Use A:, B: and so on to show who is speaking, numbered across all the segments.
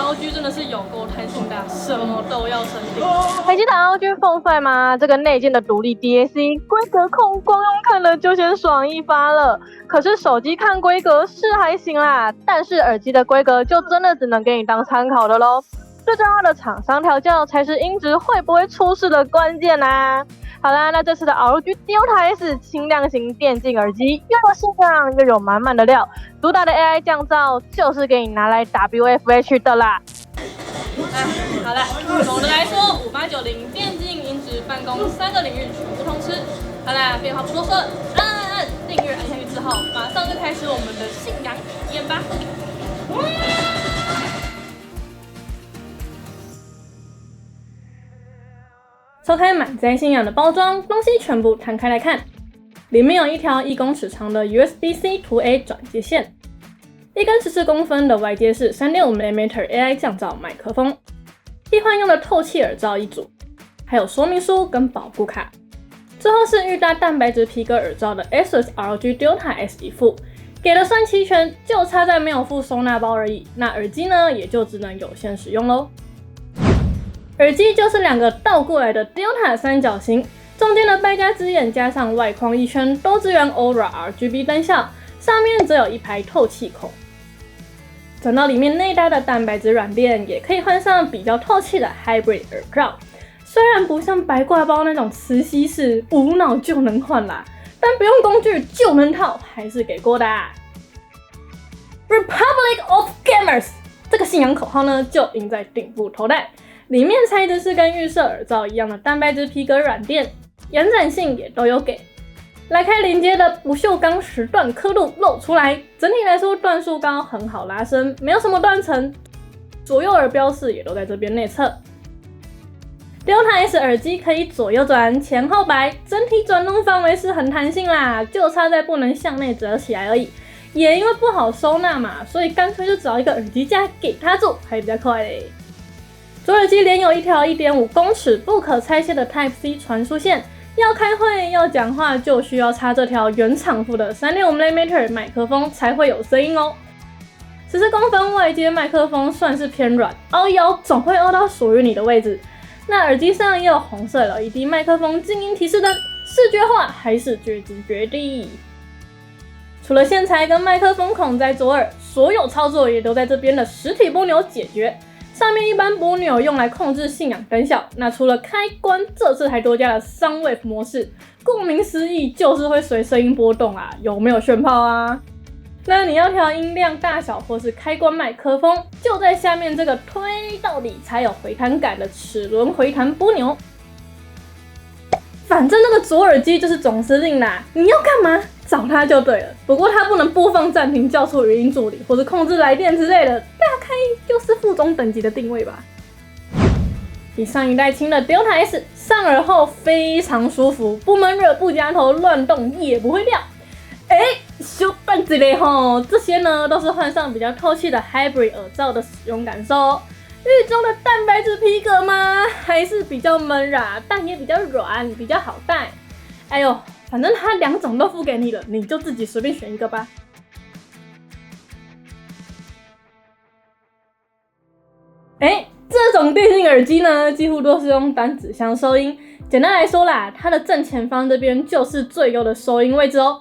A: ROG 真的是有够贪心的，什么都要升级。
B: 还记得 ROG Phone 5吗？这个内建的独立 DAC 规格控，光用看了就先爽一发了。可是手机看规格是还行啦，但是耳机的规格就真的只能给你当参考的咯。最重要的厂商调教才是音质会不会出事的关键啦。好啦，那这次的 ROG Delta S 轻量型电竞耳机，又有性能又有满满的料，主打的 AI 降噪就是给你拿来 WFH 的啦。
A: 好了，总的来说，5890电竞、音质、办公3个领域全部通吃。好啦，废话不多说，按订阅按下去之后，马上就开始我们的信仰体验吧。抽开满载信仰的包装，东西全部摊开来看，里面有一条1公尺长的 USB-C to A 转接线，1根14公分的外接式 3.5mm AI 降噪麦克风，替换用的透气耳罩一组，还有说明书跟保护卡。最后是预搭蛋白质皮革耳罩的 ASUS ROG Delta S 一副，给的算齐全，就差在没有附收纳包而已。那耳机呢，也就只能有限使用咯。耳机就是2个倒过来的 Delta 三角形，中间的败家之眼加上外框一圈都支援 Aura RGB 灯效，上面则有一排透气孔。转到里面内搭的蛋白质软垫，也可以换上比较透气的 Hybrid 耳罩。虽然不像白挂包那种磁吸式无脑就能换啦，但不用工具就能套，还是给过的啊。Republic of Gamers 这个信仰口号呢，就印在顶部头戴。里面材质是跟预设耳罩一样的蛋白质皮革软垫，延展性也都有给。来开连接的不锈钢10段刻度露出来，整体来说段数高，很好拉伸，没有什么断层。左右耳标示也都在这边内侧。Delta S 耳机可以左右转、前后摆，整体转动范围是很弹性啦，就差在不能向内折起来而已。也因为不好收纳嘛，所以干脆就找一个耳机架给它住，还比较快嘞。左耳机连有一条1.5公尺不可拆卸的 Type-C 传输线，要开会要讲话就需要插这条原厂附的 3.5mm 麦克风才会有声音哦。14公分外接麦克风算是偏软，凹一凹总会凹到属于你的位置。那耳机上也有红色 LED 麦克风静音提示灯，视觉化还是绝直觉的。除了线材跟麦克风孔在左耳，所有操作也都在这边的实体拨钮解决。上面一般拨钮用来控制信仰灯效，那除了开关，这次还多加了 Soundwave 模式，顾名思义就是会随声音波动啊，有没有炫炮啊？那你要调音量大小或是开关麦克风，就在下面这个推到底才有回弹感的齿轮回弹拨钮。反正这个左耳机就是总司令啦，你要干嘛找它就对了。不过它不能播放、暂停、叫出语音助理或是控制来电之类的，大概就是副总等级的定位吧。比上一代轻的 Delta S 上耳后非常舒服，不闷热、不夹头、乱动也不会掉。小蛋子嘞吼，这些呢都是换上比较透气的 Hybrid 耳罩的使用感受哦。预中的蛋白质皮革吗？还是比较闷啦，但也比较软，比较好戴。哎呦，反正它2种都付给你了，你就自己随便选一个吧。这种电竞耳机呢，几乎都是用单指向收音。简单来说啦，它的正前方这边就是最优的收音位置哦。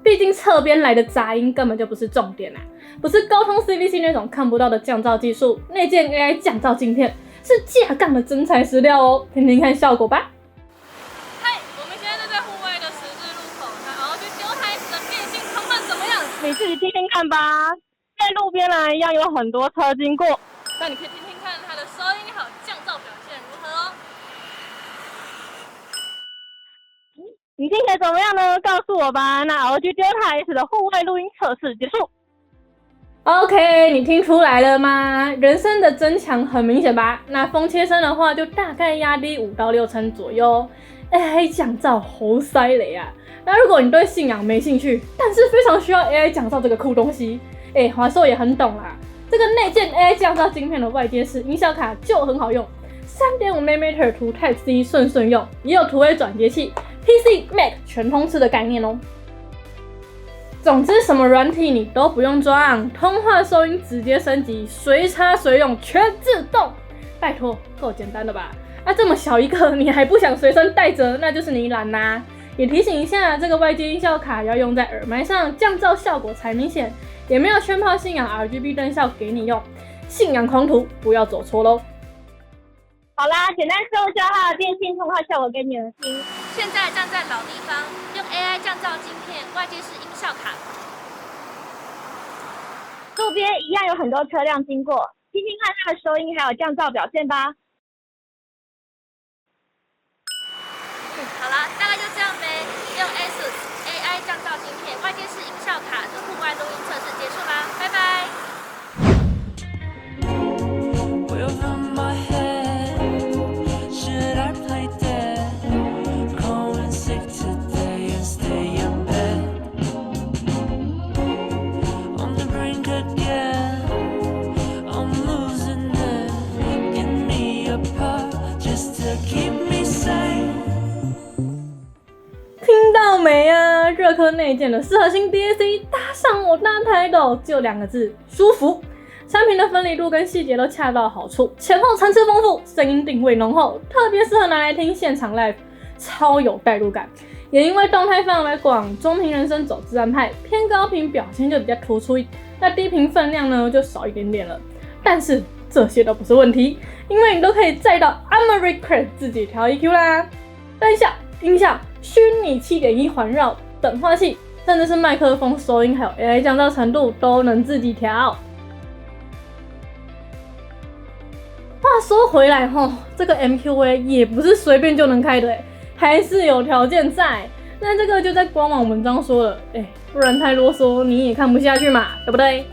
A: 毕竟侧边来的杂音根本就不是重点啦，不是高通 CVC 那种看不到的降噪技术，内建 AI 降噪镜片是架杠的真材实料哦，听听看效果吧。嗨，我们现在就在户外的十字路口，那ROG Delta S的电竞成本怎么样？
B: 你自己听听看吧。在路边一样有很多车经过，
A: 那你可以听听看它的收音还有降噪表现如何哦。
B: 你听起来怎么样呢？告诉我吧。那ROG Delta S 的户外录音测试结束。
A: OK， 你听出来了吗？人声的增强很明显吧？那风切声的话，就大概压低5到6成左右。AI 降噪好犀利啊！那如果你对信仰没兴趣，但是非常需要 AI 降噪这个酷东西，华硕也很懂啦。这个内建 AI 降噪晶片的外接式音效卡就很好用，3.5mm 图 Type-C 顺用，也有图 A 转接器。PC、Mac 全通吃的概念哦。总之什么软体你都不用装，通话收音直接升级，随插随用，全自动。拜托，够简单的吧？这么小一个你还不想随身带着，那就是你懒啦。也提醒一下，这个外接音效卡要用在耳麦上，降噪效果才明显，也没有圈泡信仰 RGB 灯效给你用，信仰狂徒不要走错咯。
C: 好啦，简单说就好，电信通话效果给你们听。
D: 现在站在老地方，用 AI 降噪晶片，外接式音效卡。
C: 路边一样有很多车辆经过，听听看它的收音还有降噪表现吧。
D: 好啦，大概就这样呗。用 ASUS AI 降噪晶片，外接式音效卡的户外录音测试结束啦，拜拜。
A: 听到没啊？热科内建的四核心 DAC 搭上我大台斗，就2个字：舒服。产品的分离度跟细节都恰到好处，前后层次丰富，声音定位浓厚，特别适合拿来听现场 live， 超有代入感。也因为动态范围广，中频人声走自然派，偏高频表现就比较突出，那低频分量呢就少一点点了。但是这些都不是问题，因为你都可以载到 Americred 自己调 EQ 啦，灯效、音效、虚拟7.1环绕、等化器，甚至是麦克风收音还有 AI 降噪程度都能自己调。话说回来这个 MQA 也不是随便就能开的还是有条件在。那这个就在官网文章说了，不然太啰嗦你也看不下去嘛，对不对？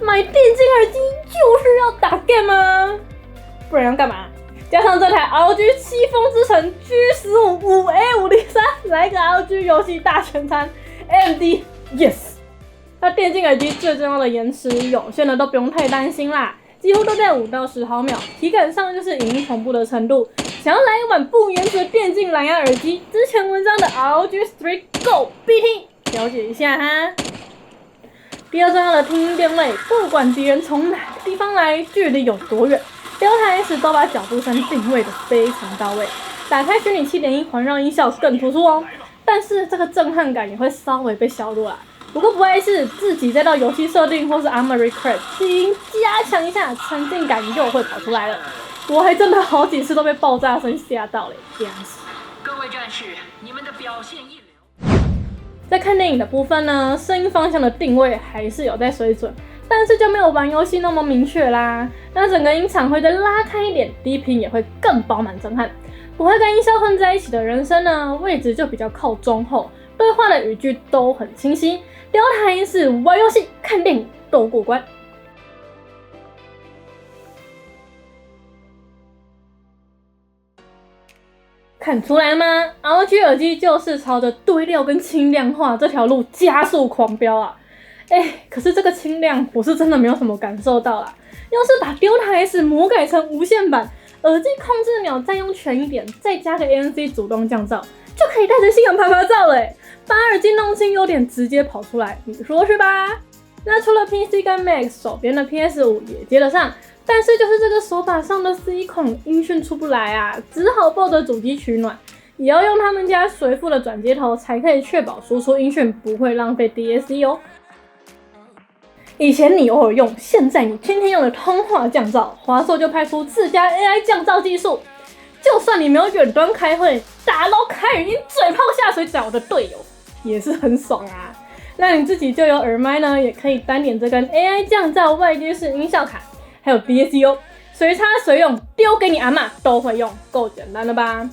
A: 买电竞耳机就是要打 game 吗？不然要干嘛？加上这台 ROG 七风之城 G15 5A503， 来个 ROG 游戏大全餐 AMD yes。 那电竞耳机最重要的延迟有线的都不用太担心啦，几乎都在5到10毫秒，体感上就是影音同步的程度。想要来一碗不延迟的电竞蓝牙耳机，之前文章的 ROG Strix Go BT 了解一下哈。第二重要的听音定位，不管敌人从哪个地方来，距离有多远，Delta S 都把脚步声定位的非常到位。打开虚拟7.1环绕音效更突出哦，但是这个震撼感也会稍微被削弱啦。不过不碍事，自己再到游戏设定或是 Americred 低音加强一下，沉浸感又会跑出来了。我还真的好几次都被爆炸声吓到了，这样子。
E: 各位战士，你们的表现一流。
A: 在看电影的部分呢，声音方向的定位还是有在水准，但是就没有玩游戏那么明确啦。那整个音场会再拉开一点，低频也会更饱满震撼。不会跟音效混在一起的人声呢，位置就比较靠中后，对话的语句都很清晰。Delta S 玩游戏、看电影都过关。看出来吗 ？ROG 耳机就是朝着堆料跟轻量化这条路加速狂飙啊！可是这个轻量我是真的没有什么感受到啦。要是把 Delta S 魔改成无线版，耳机控制钮再用全一点，再加个 ANC 主动降噪，就可以带着信仰拍拍照了把耳机弄清优点直接跑出来，你说是吧？那除了 PC 跟 Mac， 手边的 PS5 也接得上。但是就是这个手把上的 C 孔音讯出不来啊，只好抱着主机取暖，也要用他们家随附的转接头才可以确保输出音讯不会浪费 DAC 哦。以前你偶尔用，现在你天天用的通话降噪，华硕就派出自家 AI 降噪技术，就算你没有远端开会，打捞开语音嘴炮下水找的队友，也是很爽啊。那你自己就有耳麦呢，也可以单点这根 AI 降噪外接式音效卡。还有 DAC 哦，随插随用，丢给你阿嬷都会用，够简单了吧？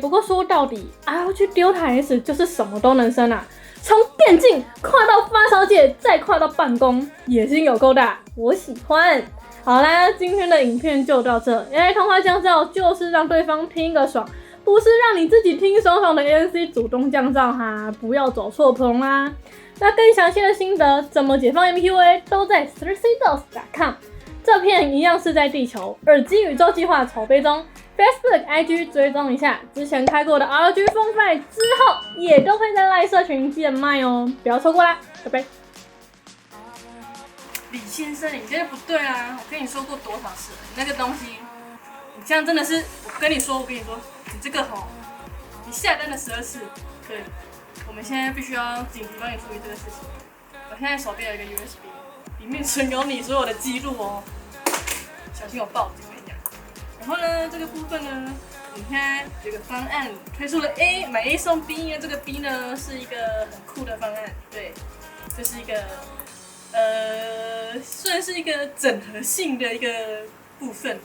A: 不过说到底 ，ROG Delta S 就是什么都能生啊，从电竞跨到发烧界，再跨到办公，野心有够大，我喜欢。好啦，今天的影片就到这。AI 通话降噪就是让对方听个爽，不是让你自己听爽爽的 ANC 主动降噪哈，不要走错棚啦。那更详细的心得，怎么解放 MQA 都在 3cdos.com。这片一样是在地球耳机宇宙计划筹备中， Facebook、IG 追踪一下，之前开过的 RG 风范之后，也都会在 LINE 社群见卖哦，不要错过啦，拜拜。李先生，你这个不对啊！我跟你说过多少次了，你那个东西，你这样真的是，我跟你说，你这个吼，你下单了12次，对，我们现在必须要紧急帮你处理这个事情。我现在手边有一个 USB， 里面存有你所有的记录哦，小心我报警！然后呢，这个部分呢，你看有个方案推出了 A 买 A 送 B， 这个 B 呢是一个很酷的方案，对，这是一个算是一个整合性的一个部分。